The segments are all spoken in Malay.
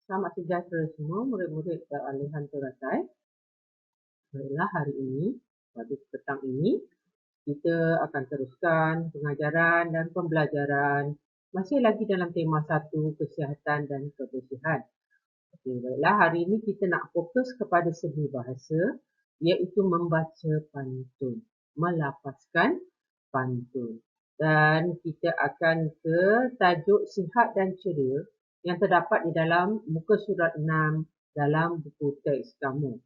Selamat sejahtera semua murid-murid alihan teratai. Baiklah, hari ini, pada petang ini, kita akan teruskan pengajaran dan pembelajaran masih lagi dalam tema 1, kesihatan dan kebersihan. Okey, baiklah, hari ini kita nak fokus kepada segi bahasa, iaitu membaca pantun, melafazkan pantun. Dan kita akan ke tajuk sihat dan ceria yang terdapat di dalam muka surat 6 dalam buku teks kamu.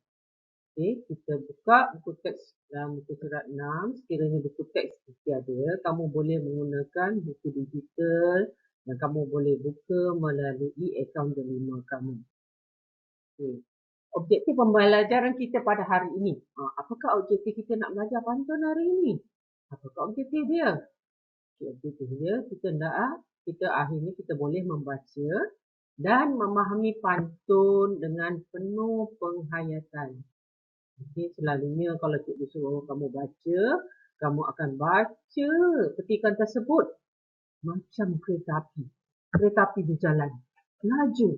Okey, kita buka buku teks dalam muka surat 6. Sekiranya buku teks tiada, kamu boleh menggunakan buku digital dan kamu boleh buka melalui akaun Delima kamu. Okey. Objektif pembelajaran kita pada hari ini. Apakah objektif kita nak belajar pantun hari ini? Apakah objektif dia? Objektif dia, kita akhirnya kita boleh membaca dan memahami pantun dengan penuh penghayatan. Okey, selalunya kalau cikgu suruh kamu baca, kamu akan baca petikan tersebut macam kereta api. Kereta api berjalan, laju.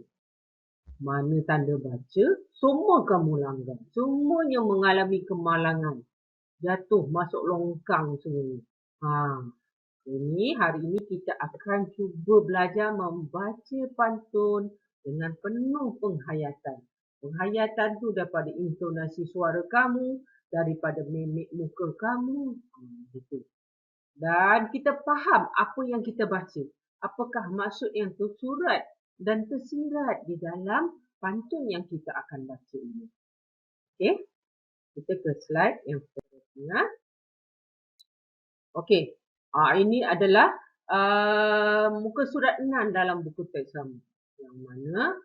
Mana tanda baca, semua kamu langgar. Semuanya mengalami kemalangan. Jatuh masuk longkang semua. Hari ini kita akan cuba belajar membaca pantun dengan penuh penghayatan. Penghayatan tu daripada intonasi suara kamu, daripada mimik muka kamu. Gitu. Dan kita faham apa yang kita baca. Apakah maksud yang tersurat dan tersirat di dalam pantun yang kita akan baca ini. Okey, kita ke slide yang seterusnya. Okey, ini adalah muka surat 6 dalam buku teks kamu. Yang mana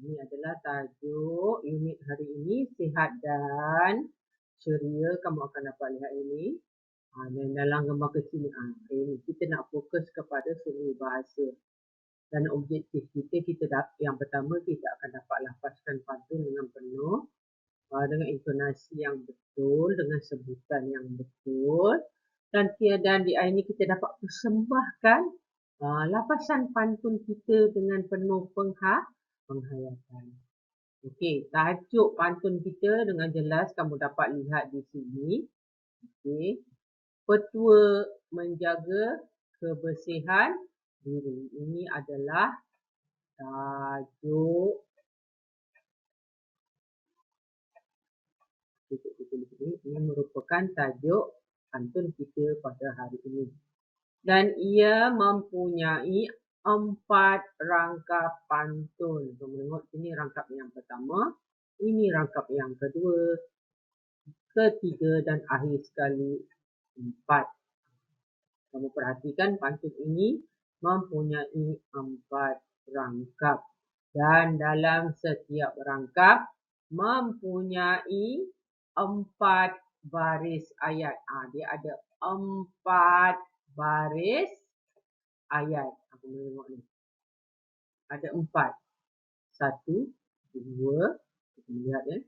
ini adalah tajuk unit hari ini, sihat dan ceria. Kamu akan dapat lihat ini. Dan dalam gambar kecil ini kita nak fokus kepada seni bahasa. Dan objektif kita yang pertama kita akan dapat lafazkan pantun dengan penuh, dengan intonasi yang betul, dengan sebutan yang betul. Dan di akhir ini kita dapat persembahkan lafazan pantun kita dengan penuh penghayatan. Okey, tajuk pantun kita dengan jelas kamu dapat lihat di sini. Okey. Petua menjaga kebersihan diri. Ini adalah tajuk ini merupakan tajuk pantun kita pada hari ini. Dan ia mempunyai 4 rangkap pantun. Kamu tengok sini rangkap yang pertama, ini rangkap yang kedua, ketiga dan akhir sekali 4. Kamu perhatikan pantun ini mempunyai 4 rangkap. Dan dalam setiap rangkap mempunyai 4 baris ayat. Dia ada 4 baris ayat. Apa boleh tengok ni? Ada 4. 1, 2, kita lihat ya.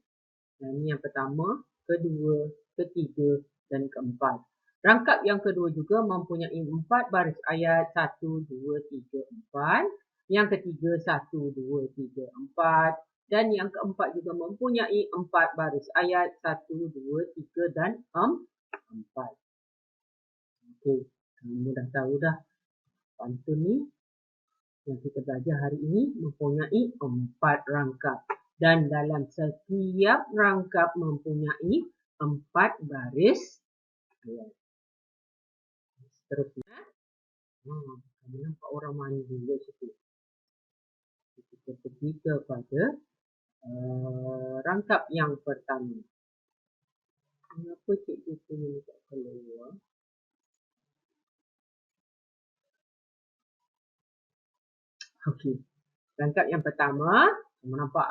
Dan ini yang pertama, kedua, ketiga dan keempat. Rangkap yang kedua juga mempunyai 4 baris ayat. 1, 2, 3, 4. Yang ketiga 1, 2, 3, 4. Dan yang keempat juga mempunyai 4 baris ayat. 1, 2, 3 dan 4. Okey, kamu dah tahu dah. Pantun ni yang kita belajar hari ini mempunyai 4 rangkap. Dan dalam setiap rangkap mempunyai 4 baris ayat. Seterusnya, kamu nampak orang mandi juga situ. Kita pergi kepada rangkap yang pertama. Kenapa cikgu punya tak keluar? Okey. Rangkap yang pertama, kamu nampak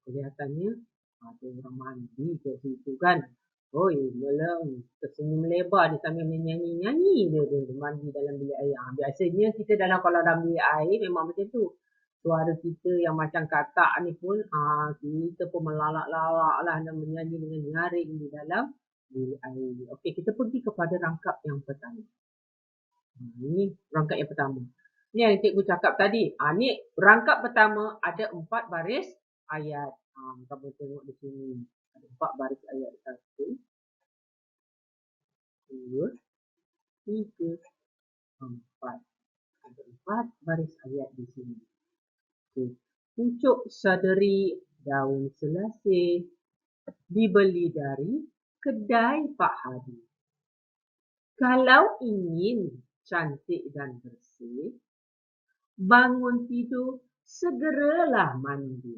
kelihatannya ada orang mandi ke situ kan. Oi, tersenyum lebar dia sambil menyanyi-nyanyi dia mandi dalam bilik air. Biasanya kita kalau dalam bilik air memang macam tu. Suara kita yang macam katak ni pun kita pun melalak-lalak lah dan menyanyi dengan nyaring di dalam bilik air. Okey, kita pergi kepada rangkap yang pertama. Ini rangkap yang pertama. Ni yang cikgu cakap tadi. Ni rangkap pertama ada 4 baris ayat. Kamu tengok di sini. Ada 4 baris ayat. 1, 2, 3, 4. Ada 4 baris ayat di sini. Okay. Pucuk saderi daun selasih dibeli dari kedai Pak Hadi. Kalau ingin cantik dan bersih, bangun tidur, segeralah mandi.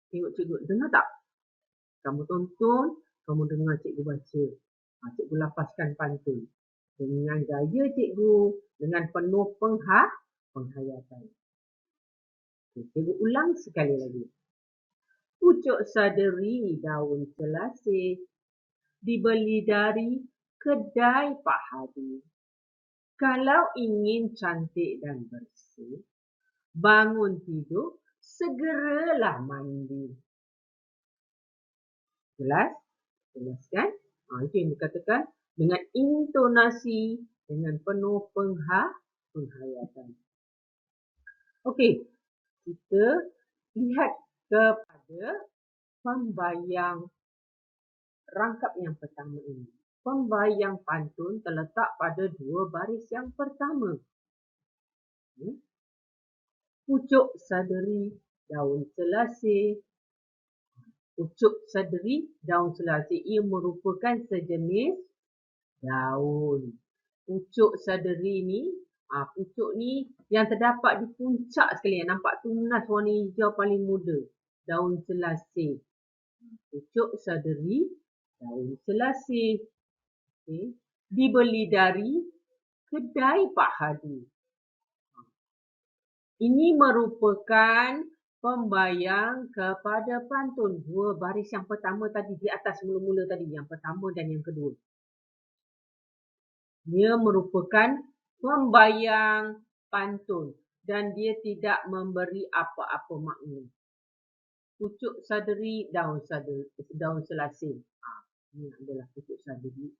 Tengok cikgu, dengar tak? Kamu tonton, kamu dengar cikgu baca. Cikgu lapaskan pantun. Dengan gaya cikgu, dengan penuh penghayatan. Cikgu ulang sekali lagi. Pucuk saderi daun selasih dibeli dari kedai Pak Hadi. Kalau ingin cantik dan bersih, bangun tidur, segeralah mandi. Jelas? Jelas kan? Itu yang dikatakan dengan intonasi, dengan penuh penghayatan. Okey, kita lihat kepada pembayang rangkap yang pertama ini. Pembayang pantun terletak pada 2 baris yang pertama. Pucuk saderi daun selasih. Pucuk saderi daun selasih ia merupakan sejenis daun. Pucuk saderi ni, pucuk ni yang terdapat di puncak sekali. Nampak tunas warna hijau paling muda. Daun selasih. Pucuk saderi daun selasih. Okay. Dibeli dari kedai Pak Hadi. Ini merupakan pembayang kepada pantun. 2 baris yang pertama tadi di atas mula-mula tadi. Yang pertama dan yang kedua. Dia merupakan pembayang pantun. Dan dia tidak memberi apa-apa makna. Pucuk saderi daun selasih. Ini adalah pucuk saderi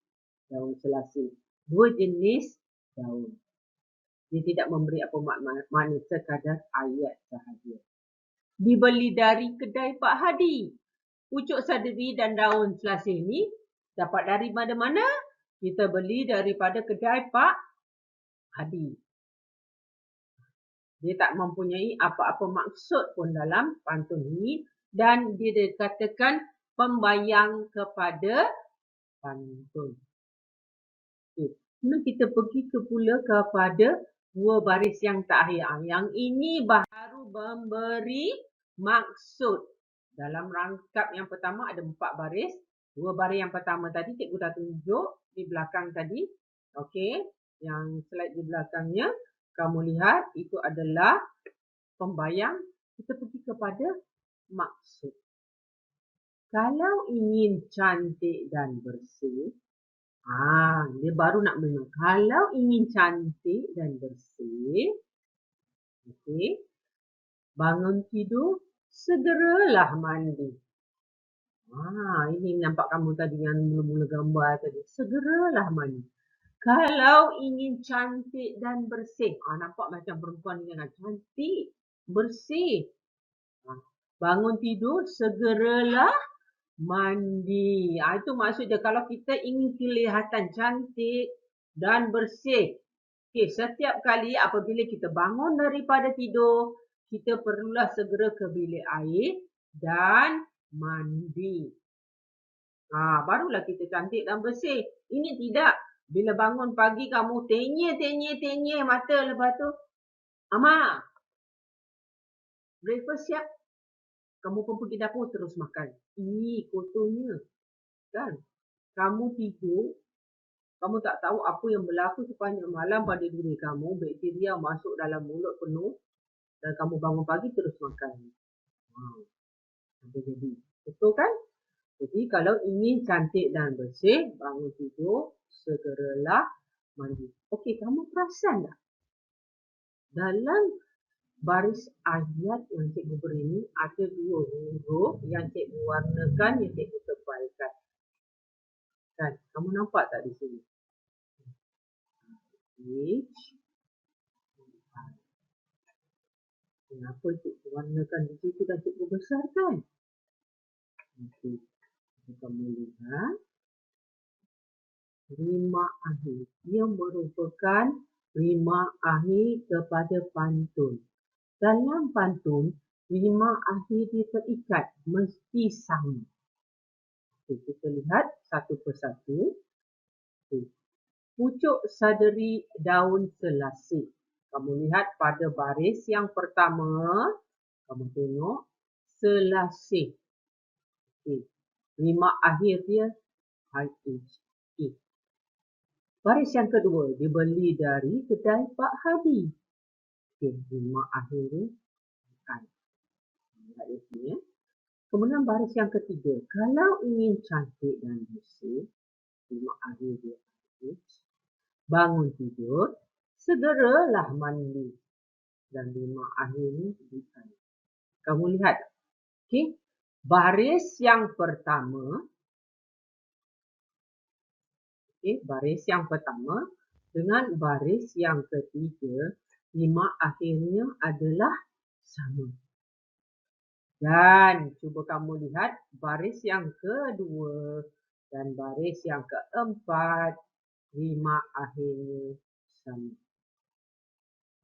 daun selasih. 2 jenis daun. Dia tidak memberi apa makna, sekadar ayat sahaja. Dibeli dari kedai Pak Hadi. Pucuk saderi dan daun selasih ni dapat dari mana-mana? Kita beli daripada kedai Pak Hadi. Dia tak mempunyai apa-apa maksud pun dalam pantun ini. Dan dia dikatakan pembayang kepada pantun. Okay. Kemudian kita pergi pula kepada 2 baris yang terakhir. Yang ini baru memberi maksud. Dalam rangkap yang pertama ada 4 baris. 2 baris yang pertama tadi cikgu dah tunjuk di belakang tadi. Okey, yang slide di belakangnya kamu lihat itu adalah pembayang. Kita pergi kepada maksud. Kalau ingin cantik dan bersih, dia baru nak menang. Kalau ingin cantik dan bersih, okey, bangun tidur, segeralah mandi. Ini nampak kamu tadi yang mula-mula gambar tadi. Segeralah mandi. Kalau ingin cantik dan bersih, nampak macam perempuan dengan cantik, bersih. Bangun tidur, segeralah mandi. Itu maksudnya kalau kita ingin kelihatan cantik dan bersih. Okay, setiap kali apabila kita bangun daripada tidur, kita perlulah segera ke bilik air dan mandi. Barulah kita cantik dan bersih. Ini tidak. Bila bangun pagi kamu tenyih mata, lepas tu, Ama, breakfast siap. Kamu pun pergi dapur terus makan. Ini kotornya. Kan? Kamu tidur, kamu tak tahu apa yang berlaku sepanjang malam pada diri kamu. Bakteria masuk dalam mulut penuh. Dan kamu bangun pagi terus makan. Jadi, betul kan? Jadi kalau ingin cantik dan bersih, bangun tidur, segeralah mandi. Okey, kamu perasan tak? Dalam baris ayat yang cikgu beri ni ada 2 huruf yang cikgu warnakan, yang cikgu tebalkan. Kan? Kamu nampak tak di sini? H, Kenapa cikgu warnakan di situ dan cikgu besarkan? Okey, kamu lihat rima akhir. Dia merupakan rima akhir kepada pantun. Dalam pantun, rima akhir dia terikat, mesti sama. Okay, kita lihat satu persatu. Okay. Pucuk sadari daun selasih. Kamu lihat pada baris yang pertama, kamu tengok selasih. Okay. Rima akhir dia IHE. Baris yang kedua, dibeli dari kedai Pak Hadi. Okay. Rima akhir dia I. Lihat di sini. Kemudian baris yang ketiga, kalau ingin cantik dan bersih, rima akhir dia IH. Bangun tidur, segeralah mandi. Dan rima akhir ni di I. Kamu lihat. Okay. Baris yang pertama. Okay. Baris yang pertama dengan baris yang ketiga, rima akhirnya adalah sama. Dan cuba kamu lihat baris yang kedua dan baris yang keempat, rima akhirnya sama.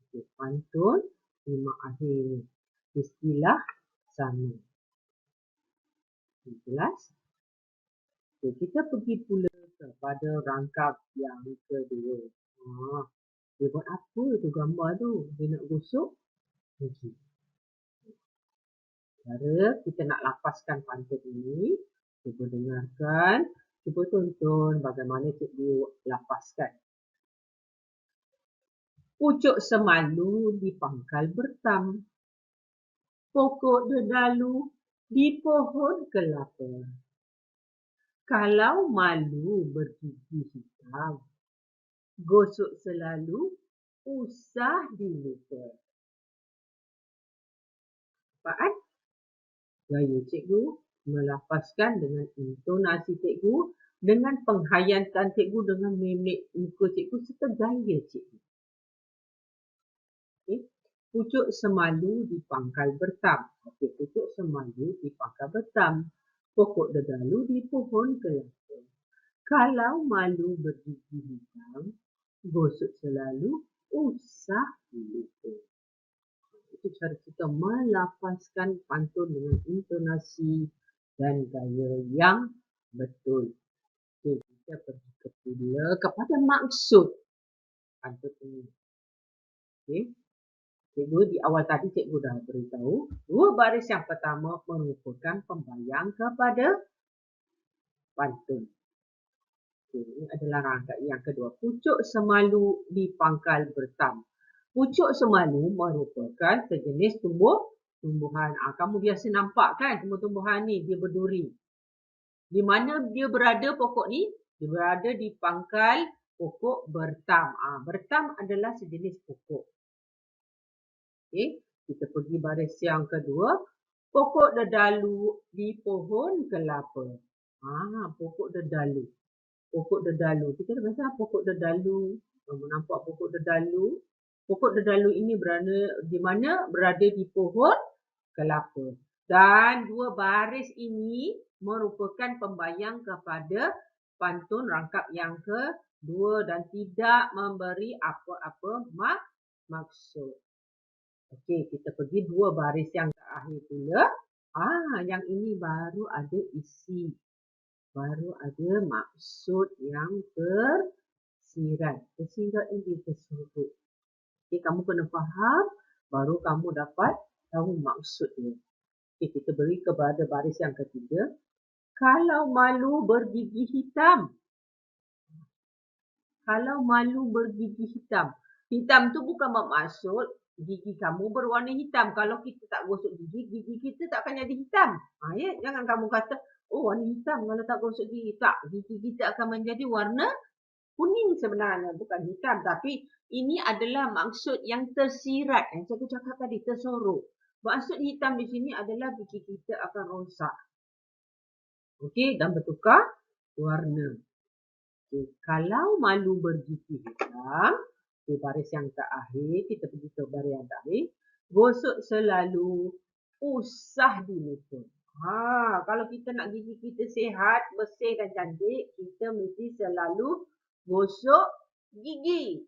Okay, pantun, rima akhir istilah sama. Jelas? Okay, kita pergi pula kepada rangkap yang kedua. Dia buat apa tu gambar tu? Dia nak gosok? Okay. Cara kita nak lapaskan pantun ini, cuba dengarkan, cuba tonton bagaimana cikgu lapaskan. Pucuk semalu di pangkal bertam, pokok dedalu di pohon kelapa. Kalau malu bergigi hitam, gosok selalu, usah dilupa. Apaan? Gaya cikgu melafazkan dengan intonasi cikgu, dengan penghayatan cikgu, dengan mimik muka cikgu serta gaya cikgu. Okay. Pucuk semalu di pangkal bertam. Okay. Pucuk semalu di pangkal bertam. Pokok dedalu di pohon kelapa. Kalau malu bergigi hitam, gosok selalu, usah dilupa. Itu cara kita melafazkan pantun dengan intonasi dan gaya yang betul. Okay, kita pergi pula kepada maksud pantun ini. Okay. Cikgu di awal tadi cikgu dah beritahu, dua baris yang pertama merupakan pembayang kepada pantun. Okay, ini adalah rangkaian yang kedua. Pucuk semalu di pangkal bertam. Pucuk semalu merupakan sejenis tumbuhan. Kamu biasa nampak kan tumbuh-tumbuhan ni, dia berduri. Di mana dia berada pokok ni? Dia berada di pangkal pokok bertam. Bertam adalah sejenis pokok. Okay. Kita pergi baris yang kedua. Pokok dedalu di pohon kelapa. Pokok dedalu. Pokok dedalu. Kita dah biasa pokok dedalu. Kamu nampak pokok dedalu? Pokok dedalu ini berada di mana? Berada di pohon kelapa. Dan dua baris ini merupakan pembayang kepada pantun rangkap yang kedua dan tidak memberi apa-apa maksud. Okey, kita pergi dua baris yang terakhir pula. Yang ini baru ada isi. Baru ada maksud yang tersirat. Tersirat ini tersurat. Okay, kamu kena faham, baru kamu dapat tahu maksudnya. Okay, kita beri kepada baris yang ketiga. Kalau malu bergigi hitam. Kalau malu bergigi hitam. Hitam tu bukan bermaksud gigi kamu berwarna hitam. Kalau kita tak gosok gigi, gigi kita tak akan jadi hitam. Ya? Jangan kamu kata, oh warna hitam kalau tak gosok gigi. Tak, gigi kita akan menjadi warna kuning sebenarnya, bukan hitam. Tapi ini adalah maksud yang tersirat. Yang saya cakap tadi, tersorok. Maksud hitam di sini adalah gigi kita akan rosak. Okey, dan bertukar warna. Okay. Kalau malu bergigi hitam, di baris yang terakhir, kita pergi ke baris yang terakhir. Gosok selalu, usah dilupa. Kalau kita nak gigi kita sihat, bersih dan cantik, kita mesti selalu gosok gigi.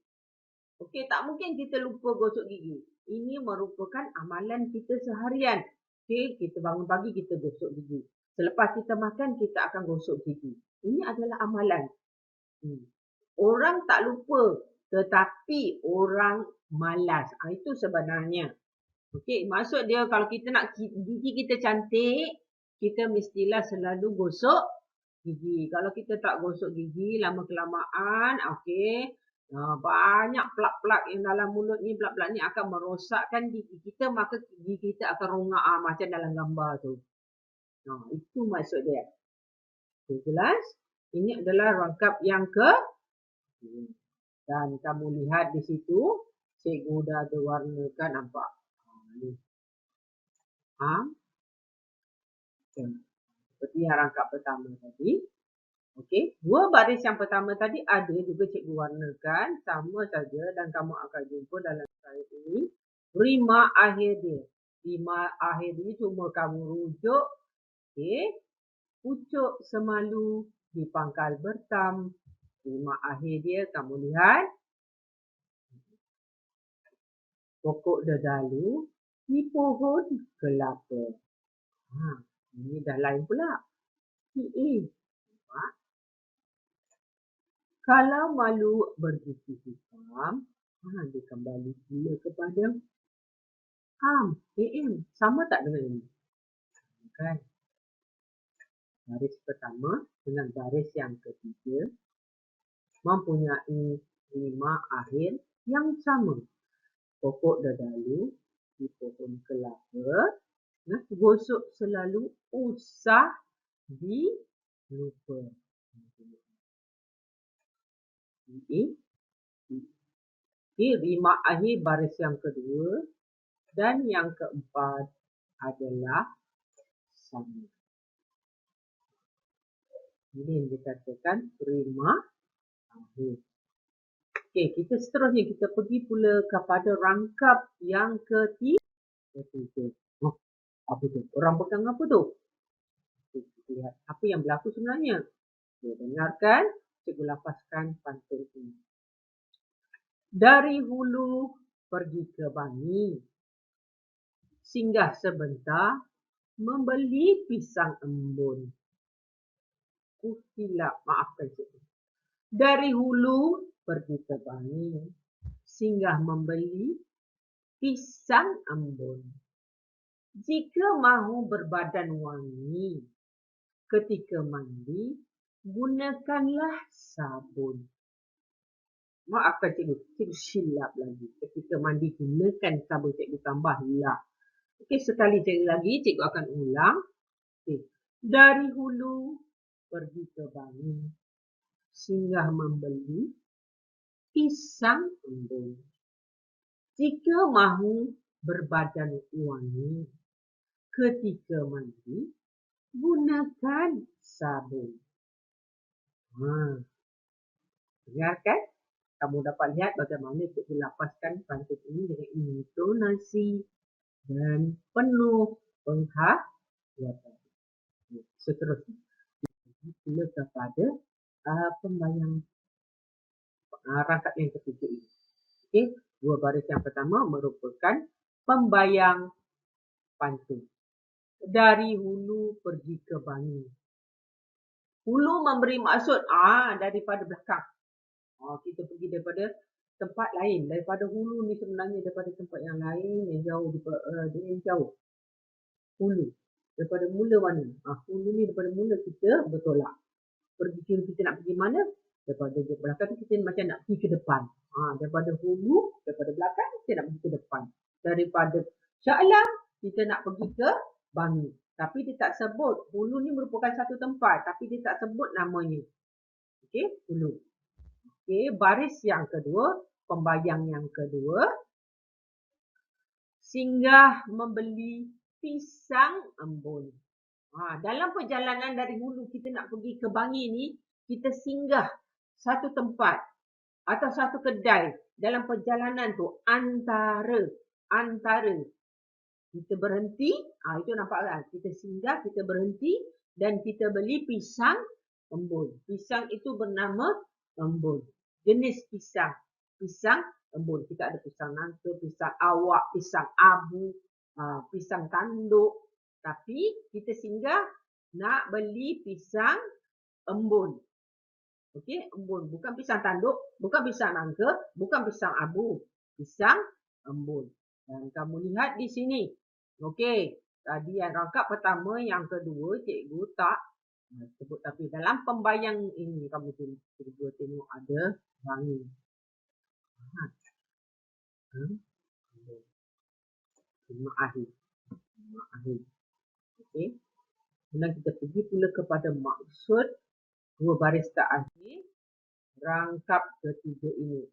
Okey, tak mungkin kita lupa gosok gigi. Ini merupakan amalan kita seharian. Okey, kita bangun pagi, kita gosok gigi. Selepas kita makan, kita akan gosok gigi. Ini adalah amalan. Orang tak lupa, tetapi orang malas. Itu sebenarnya. Okey, maksud dia kalau kita nak gigi kita cantik, kita mestilah selalu gosok gigi. Kalau kita tak gosok gigi lama-kelamaan, okey, banyak plak-plak yang dalam mulut ni, plak-plak ni akan merosakkan gigi kita, maka gigi kita akan rongak macam dalam gambar tu. Itu maksud dia. Okay, jelas? Ini adalah rangkap yang dan kamu lihat di situ, cikgu dah ada warnakan, nampak? Ni. Seperti yang rangkap pertama tadi. Okey, dua baris yang pertama tadi ada juga cikgu warnakan, sama saja dan kamu akan jumpa dalam slide ini. Rima akhir dia. Rima akhir dia cuma kamu rujuk. Okey, pucuk semalu di pangkal bertam. Rima akhir dia kamu lihat. Pokok dedalu di pohon kelapa. Ini dah lain pula. Kalau malu bergigi hitam, dia kembali pula kepada sama tak dengan ini? Kan? Baris pertama dengan baris yang ketiga mempunyai rima akhir yang sama. Pokok dedalu di pohon kelapa. Gosok selalu, usah dilupa. Rima akhir baris yang kedua dan yang keempat adalah sama. Ini yang dikatakan rima akhir. Okey, kita seterusnya kita pergi pula kepada rangkap yang ketiga. Apa tu? Orang pegang apa tu? Kita lihat apa yang berlaku sebenarnya. Dengarkan, cikgu lapaskan pantun ini. Dari hulu pergi ke Bangi, singgah sebentar membeli pisang embun. Silap, maafkan cikgu. Dari hulu pergi ke Bangi, singgah membeli pisang embun. Jika mahu berbadan wangi, ketika mandi, gunakanlah sabun. Maafkan cikgu, cikgu silap lagi. Ketika mandi, gunakan sabun, cikgu tambah lah. Okey, sekali lagi, cikgu akan ulang. Okay. Dari hulu pergi ke Bangi, singgah membeli pisang embun. Jika mahu berbadan wangi, ketika mandi, gunakan sabun. Dengarkan, kamu dapat lihat bagaimana cikgu lapaskan pantun ini dengan intonasi dan penuh penghayatan. Seterusnya, kita kepada pembayang rangkap yang ketiga ini. Okey, dua baris yang pertama merupakan pembayang pantun. Dari hulu pergi ke Bangi. Hulu memberi maksud daripada belakang. Kita pergi daripada tempat lain. Daripada hulu ni sebenarnya daripada tempat yang lain yang jauh. Yang jauh. Hulu. Daripada mula mana? Hulu ni daripada mula kita bertolak. Kita nak pergi mana? Daripada belakang tu kita macam nak pergi ke depan. Daripada hulu, daripada belakang kita nak pergi ke depan. Daripada Shah Alam kita nak pergi ke Bangi. Tapi dia tak sebut. Hulu ni merupakan satu tempat. Tapi dia tak sebut namanya. Okey, hulu. Okey, baris yang kedua. Pembayang yang kedua. Singgah membeli pisang embun. Dalam perjalanan dari hulu kita nak pergi ke Bangi ni, kita singgah satu tempat atau satu kedai. Dalam perjalanan tu antara antara. Kita berhenti, itu nampak kan? Kita singgah, kita berhenti dan kita beli pisang embun. Pisang itu bernama embun. Jenis pisang. Pisang embun. Kita ada pisang nangka, pisang awak, pisang abu, pisang tanduk. Tapi kita singgah nak beli pisang embun. Okey, embun. Bukan pisang tanduk, bukan pisang nangka, bukan pisang abu. Pisang embun. Dan kamu lihat di sini. Okey, tadi yang rangkap pertama, yang kedua cikgu tak sebut, tapi dalam pembayang ini kamu cikgu tengok ada wangi. Lima akhir. Okey. Kemudian kita pergi pula kepada maksud dua baris terakhir rangkap ketiga ini.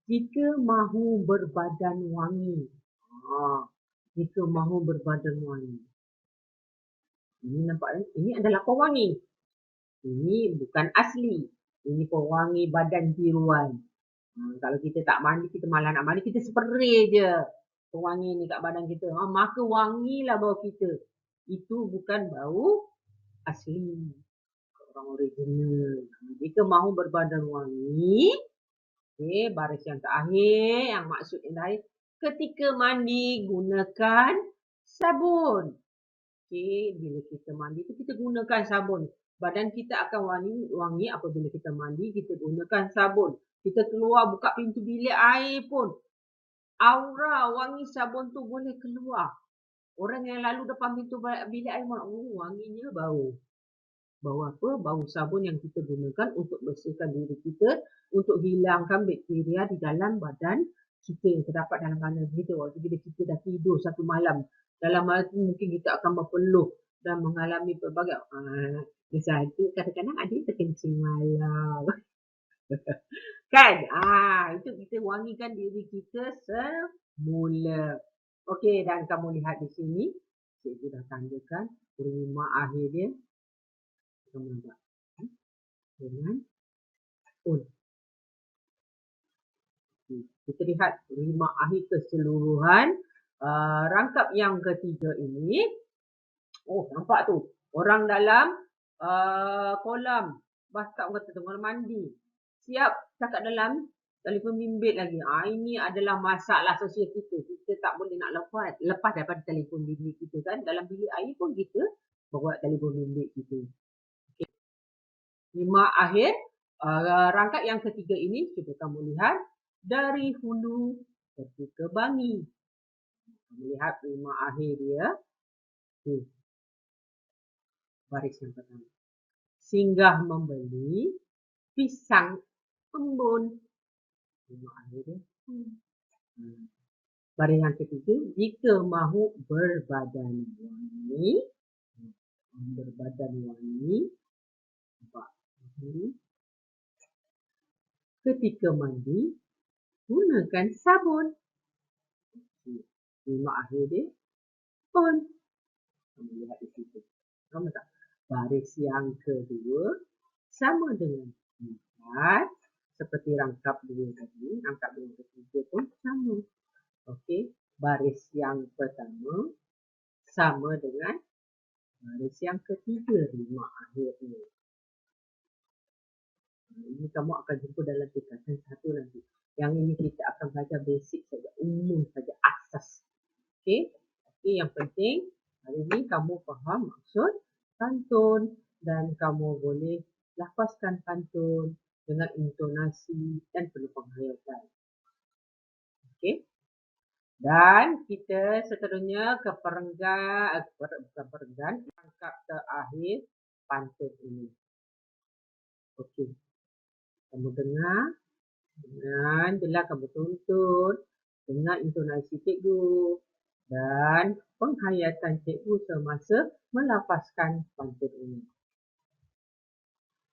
Jika mahu berbadan wangi. Jika mahu berbadan wangi. Ini nampak, ini adalah pewangi. Ini bukan asli. Ini pewangi badan tiruan. Kalau kita tak mandi, kita malah nak mandi, kita spray je pewangi ni kat badan kita. Maka wangilah bau kita. Itu bukan bau asli. Orang original. Jika mahu berbadan wangi, okey, baris yang terakhir, yang maksud yang lain, ketika mandi gunakan sabun. Okey, bila kita mandi tu kita gunakan sabun. Badan kita akan wangi apabila kita mandi, kita gunakan sabun. Kita keluar buka pintu bilik air pun, aura wangi sabun tu boleh keluar. Orang yang lalu depan pintu bilik air, wanginya bau. Bau apa? Bau sabun yang kita gunakan untuk bersihkan diri kita, untuk hilangkan bakteria di dalam badan kita yang terdapat dalam badan kita. Waktu bila kita dah tidur satu malam, dalam malam tu mungkin kita akan berpeluh dan mengalami pelbagai itu kadang-kadang ada yang terkencing malam. Kan? Itu kita wangikan diri kita semula. Okey, dan kamu lihat di sini, cikgu dah tandakan rima akhir dia. Kamu nampak? Dengan un. Kita lihat rima akhir keseluruhan. Rangkap yang ketiga ini. Nampak tu. Orang dalam kolam bathtub kata kolam mandi. Siap cakap dalam telefon bimbit lagi. Ini adalah masalah sosial kita. Kita tak boleh nak lepas daripada telefon bimbit kita kan. Dalam bilik air pun kita bawa telefon bimbit kita. Okay. Rima akhir. Rangkap yang ketiga ini, cuba kamu lihat. Dari hulu pergi ke bangi. Kamu lihat rima akhir dia. Baris yang pertama. Singgah membeli pisang embun. Rima akhir dia. Baris yang ketiga. Jika mahu berbadan wangi. Berbadan wangi. Nampak. Ketika mandi, gunakan sabun. Rima akhir dia pun. Kamu lihat di situ. Kamu tak? Baris yang kedua sama dengan 4. Seperti rangkap dua tadi. Rangkap yang ketiga pun sama. Okey. Baris yang pertama sama dengan baris yang ketiga. Rima akhir ini. Ini kamu akan jumpa dalam tingkatan 1 nanti. Yang ini kita akan belajar basic saja, umum saja, asas. Okey. Yang penting hari ini kamu faham maksud pantun dan kamu boleh lafazkan pantun dengan intonasi dan penuh penghayatan. Okey. Dan kita seterusnya ke perenggan rangkap terakhir pantun ini. Okey. Kamu dengar dengan jelas, kamu tuntut dengan intonasi cikgu dan penghayatan cikgu semasa melafazkan pantun ini.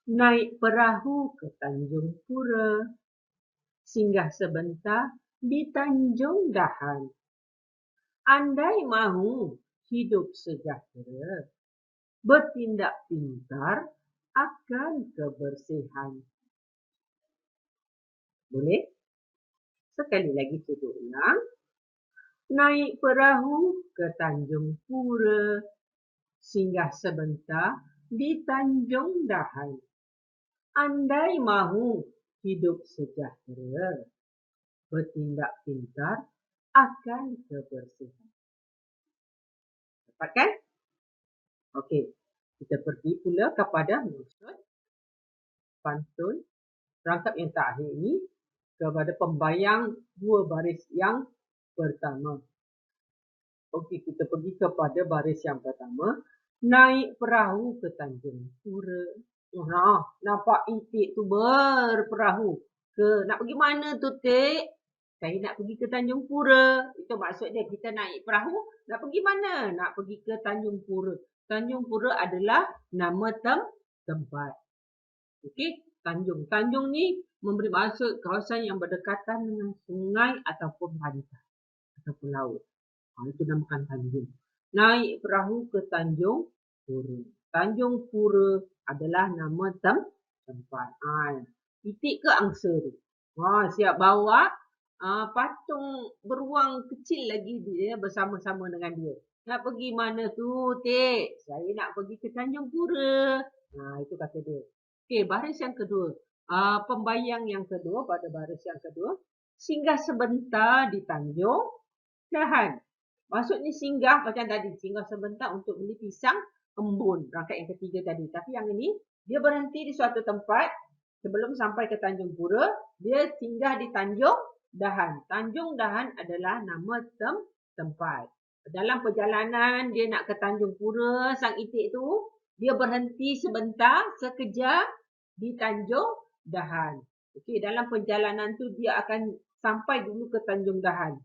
Naik perahu ke Tanjung Pura, singgah sebentar di Tanjung Dahan. Andai mahu hidup sejahtera, bertindak pintar akan kebersihan. Boleh? Sekali lagi kita ulang. Naik perahu ke Tanjung Pura, singgah sebentar di Tanjung Dahan. Andai mahu hidup sejahtera, bertindak pintar akan kebersihan. Dapat kan? Okey, kita pergi pula kepada maksud pantun rangkap yang terakhir ini kepada pembayang dua baris yang pertama. Okey, kita pergi kepada baris yang pertama. Naik perahu ke Tanjung Pura. Nampak itik tu berperahu. Nak pergi mana tu, Tik? Saya nak pergi ke Tanjung Pura. Itu maksud dia, kita naik perahu. Nak pergi mana? Nak pergi ke Tanjung Pura. Tanjung Pura adalah nama tempat. Okey, Tanjung. Tanjung ni memberi maksud kawasan yang berdekatan dengan sungai ataupun pantai ataupun laut. Itu namakan Tanjung. Naik perahu ke Tanjung Pura. Tanjung Pura adalah nama tempat. Titik ke angsa tu. Siap bawa patung beruang kecil lagi dia bersama-sama dengan dia. Nak pergi mana tu, Tik? Saya nak pergi ke Tanjung Pura. Itu kata dia. Okey, baris yang kedua. Pembayang yang kedua pada baris yang kedua. Singgah sebentar di Tanjung Dahan. Maksudnya singgah macam tadi. Singgah sebentar untuk beli pisang embun. Rangkap yang ketiga tadi. Tapi yang ini, dia berhenti di suatu tempat. Sebelum sampai ke Tanjung Pura, dia singgah di Tanjung Dahan. Tanjung Dahan adalah nama tempat. Dalam perjalanan dia nak ke Tanjung Pura, sang itik tu, dia berhenti sebentar, sekejap di Tanjung Dahan. Okey, dalam perjalanan tu dia akan sampai dulu ke Tanjung Dahan.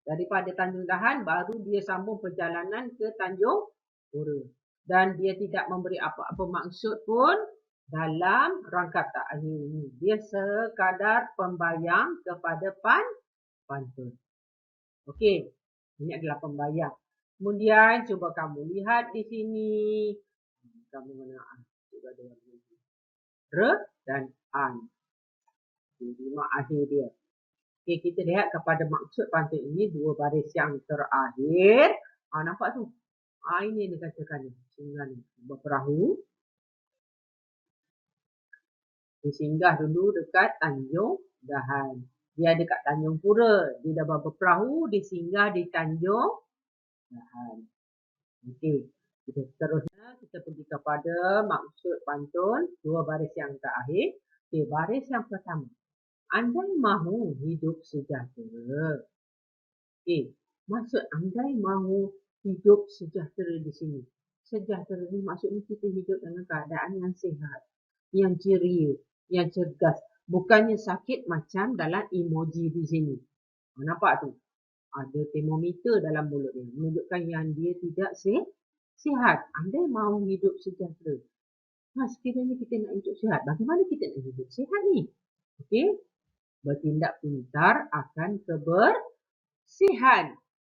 Daripada Tanjung Dahan, baru dia sambung perjalanan ke Tanjung Pura. Dan dia tidak memberi apa-apa maksud pun dalam rangkap terakhir ini. Dia sekadar pembayang kepada pantun. Okey, ini adalah pembayang. Kemudian cuba kamu lihat di sini. Kamu kena juga dengan re dan an. Lima akhir dia. Okey, kita lihat kepada maksud pantun ini dua baris yang terakhir. Nampak tu? Ini dia katakan ni. Singgah ni. Berperahu. Dia singgah dulu dekat Tanjung Dahan. Dia dekat Tanjung Pura. Dia dah berperahu. Dia singgah di Tanjung Dahan. Okey. Kita seterusnya kita pergi kepada maksud pantun dua baris yang terakhir. Okey, baris yang pertama. Andai mahu hidup sejahtera. Okey, maksud andai mahu hidup sejahtera di sini. Sejahtera ni maksudnya kita hidup dalam keadaan yang sihat, yang ceria, yang cergas. Bukannya sakit macam dalam emoji di sini. Nampak tu? Ada termometer dalam mulut dia. Menunjukkan yang dia tidak sihat. Andai mahu hidup sejahtera. Sekiranya kita nak hidup sihat, bagaimana kita nak hidup sihat ni? Okey? Bertindak pintar akan kebersihan.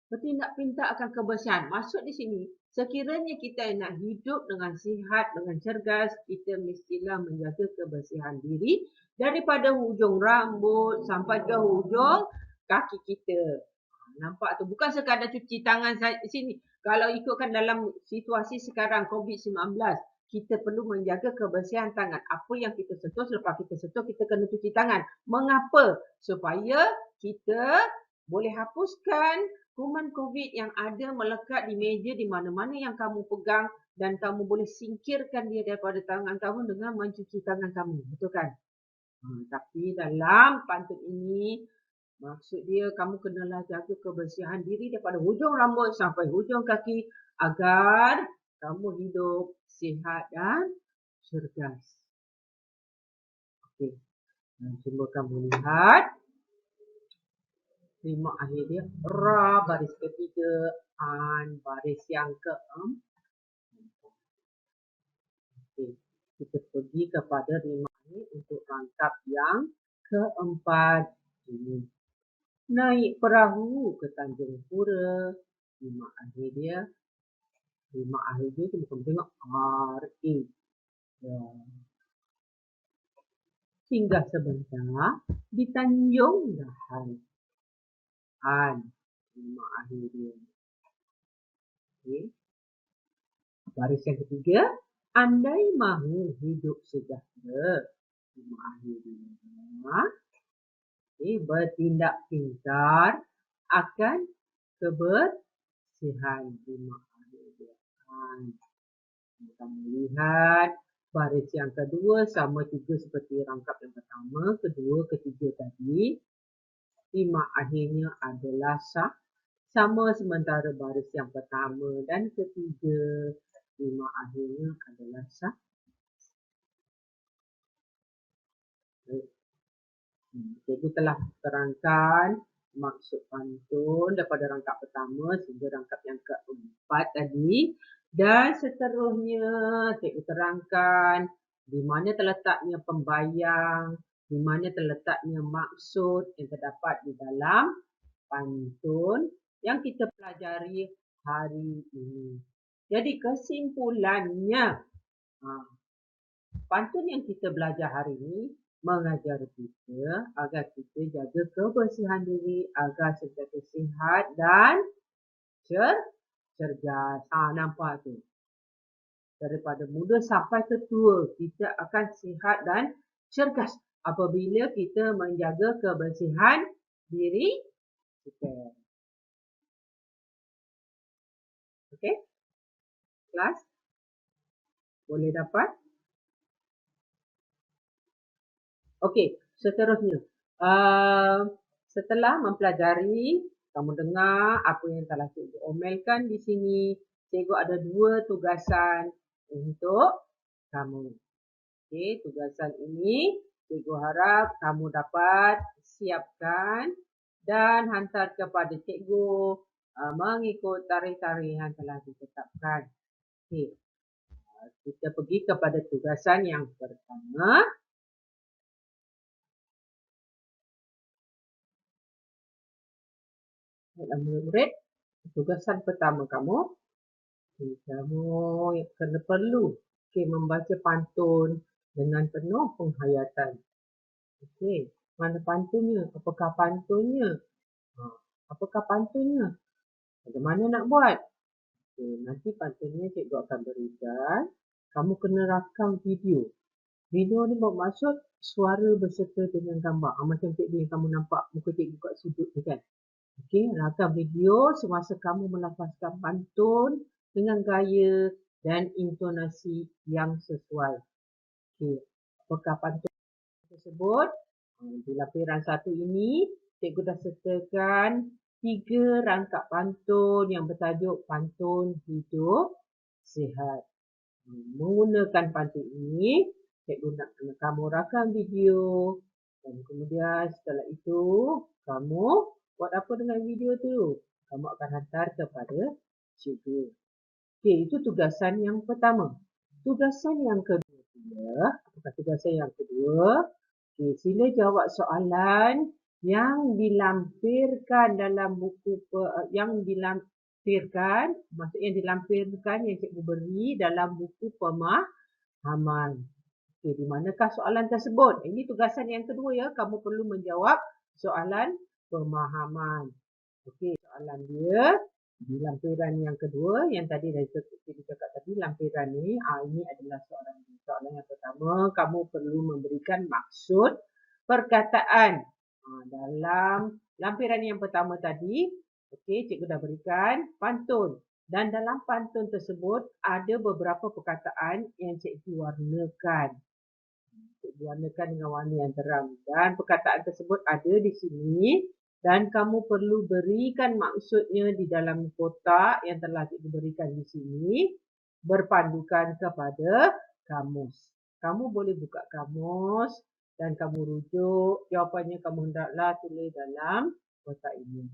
Bertindak pintar akan kebersihan. Maksud di sini, sekiranya kita nak hidup dengan sihat, dengan cergas, kita mestilah menjaga kebersihan diri daripada hujung rambut sampai ke hujung kaki kita. Nampak tu? Bukan sekadar cuci tangan di sini. Kalau ikutkan dalam situasi sekarang COVID-19, kita perlu menjaga kebersihan tangan. Apa yang kita sentuh, selepas kita sentuh, kita kena cuci tangan. Mengapa? Supaya kita boleh hapuskan kuman COVID yang ada melekat di meja di mana-mana yang kamu pegang dan kamu boleh singkirkan dia daripada tangan kamu dengan mencuci tangan kamu. Betul kan? Tapi dalam pantun ini, maksud dia kamu kenalah jaga kebersihan diri daripada hujung rambut sampai hujung kaki agar kamu hidup sihat dan cergas. Okey. Cuba kamu lihat. Lima akhir dia. Ra baris ketiga. An baris yang keempat. Okey. Kita pergi kepada lima akhir untuk rangkap yang keempat ini. Naik perahu ke Tanjung Pura. Lima akhir dia. Lima akhir dia kita tengok R-A. singgah sebentar di Tanjung Dahan. Kalimat akhir dia. Okay. Baris yang ketiga, andai mahu hidup sejahtera. Kalimat akhir dia. Okay. Bertindak pintar akan kebersihan. Kalimat akhir dia. Kita melihat baris yang kedua sama juga seperti rangkap yang pertama, kedua, ketiga tadi. Kalimat akhirnya adalah sah. Sama sementara baris yang pertama dan ketiga. Kalimat akhirnya adalah sah. Cikgu telah terangkan maksud pantun daripada rangkap pertama sehingga rangkap yang keempat tadi. Dan seterusnya cikgu terangkan di mana terletaknya pembayang, di mana terletaknya maksud yang terdapat di dalam pantun yang kita pelajari hari ini. Jadi kesimpulannya, pantun yang kita belajar hari ini mengajar kita agar kita jaga kebersihan diri agar sentiasa sihat dan cergas. Nampak tu. Daripada muda sampai ke tua, kita akan sihat dan cergas apabila kita menjaga kebersihan diri kita. Okey? Kelas? Boleh dapat? Okey, seterusnya. Setelah mempelajari, kamu dengar apa yang telah cikgu omelkan di sini. Cikgu ada 2 tugasan untuk kamu. Okey, tugasan ini cikgu harap kamu dapat siapkan dan hantar kepada cikgu mengikut tarikh-tarikh yang telah ditetapkan. Okey. Kita pergi kepada tugasan yang pertama. Murid-murid, tugasan pertama kamu kena perlu membaca pantun dengan penuh penghayatan. Okey, mana pantunnya? Apakah pantunnya? Apakah pantunnya? Bagaimana nak buat? Okay, nanti pantunnya cikgu akan berikan. Kamu kena rakam video. Video ni bermaksud suara berserta dengan gambar. Macam cikgu yang kamu nampak muka cikgu kat sudut ni kan. Okey, rakam video semasa kamu melafazkan pantun dengan gaya dan intonasi yang sesuai. Okey, apakah pantun tersebut? Di lampiran 1 ini, cikgu dah sertakan 3 rangkap pantun yang bertajuk pantun hidup sihat. Menggunakan pantun ini, cikgu nak kamu rakam video dan kemudian setelah itu kamu buat apa dengan video tu? Kamu akan hantar kepada cikgu. Okey, itu tugasan yang pertama. Tugasan yang kedua, okey, sila jawab soalan yang dilampirkan dalam buku maksudnya dilampirkan yang cikgu beri dalam buku pemahaman. Okey, di manakah soalan tersebut? Ini tugasan yang kedua ya, kamu perlu menjawab soalan pemahaman. Okey, soalan dia di lampiran yang kedua yang tadi dah kita cakap tadi lampiran ni, ini adalah soalan yang pertama, kamu perlu memberikan maksud perkataan. Dalam lampiran yang pertama tadi, okey, cikgu dah berikan pantun dan dalam pantun tersebut ada beberapa perkataan yang cikgu warnakan. Cikgu warnakan dengan warna yang terang dan perkataan tersebut ada di sini. Dan kamu perlu berikan maksudnya di dalam kotak yang telah cikgu berikan di sini berpandukan kepada kamus. Kamu boleh buka kamus dan kamu rujuk. Jawapannya kamu hendaklah tulis dalam kotak ini.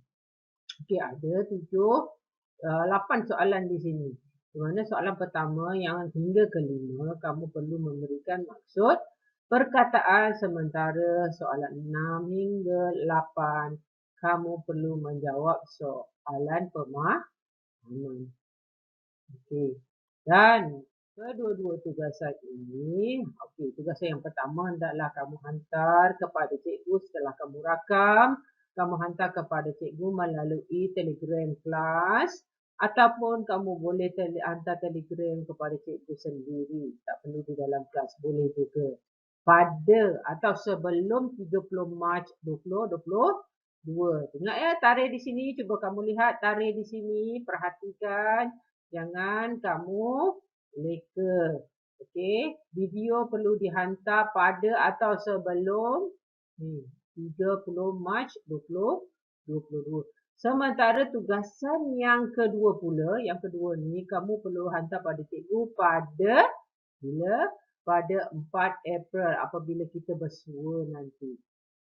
Okey, ada 8 soalan di sini. Di mana soalan pertama yang hingga ke-5 kamu perlu memberikan maksud perkataan, sementara soalan 6 hingga 8 kamu perlu menjawab soalan pemahaman. Okey. Dan Kedua-dua tugasan ini, okey, tugasan yang pertama hendaklah kamu hantar kepada cikgu setelah kamu rakam. Kamu hantar kepada cikgu melalui Telegram kelas ataupun kamu boleh hantar Telegram kepada cikgu sendiri. Tak perlu di dalam kelas, boleh juga. Pada atau sebelum 30 Mac 2022. Ingat ya, tarikh di sini, cuba kamu lihat tarikh di sini, perhatikan. Jangan kamu leka. Okey, video perlu dihantar pada atau sebelum 30 Mac 2022. Sementara tugasan yang kedua pula, yang kedua ni kamu perlu hantar pada cikgu pada bila? Pada 4 April apabila kita bersua nanti.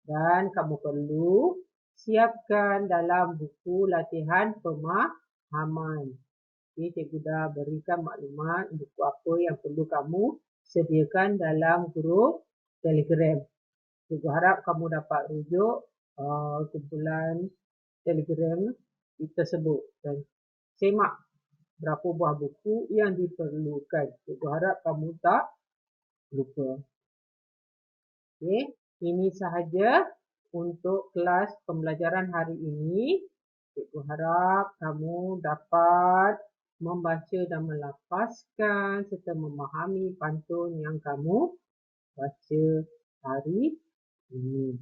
Dan kamu perlu siapkan dalam buku latihan pemahaman. Okay, cikgu dah berikan maklumat buku apa yang perlu kamu sediakan dalam grup Telegram. Cikgu harap kamu dapat rujuk kumpulan Telegram tersebut dan semak berapa buah buku yang diperlukan. Cikgu harap kamu tak lupa. Okay, ini sahaja untuk kelas pembelajaran hari ini. Cikgu harap kamu dapat membaca dan melafazkan serta memahami pantun yang kamu baca hari ini.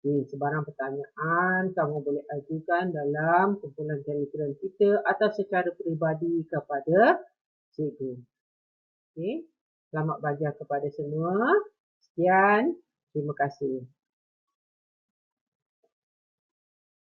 Okay, sebarang pertanyaan kamu boleh ajukan dalam kumpulan Telegram kita atau secara peribadi kepada cikgu. Okay, selamat belajar kepada semua. Sekian, terima kasih.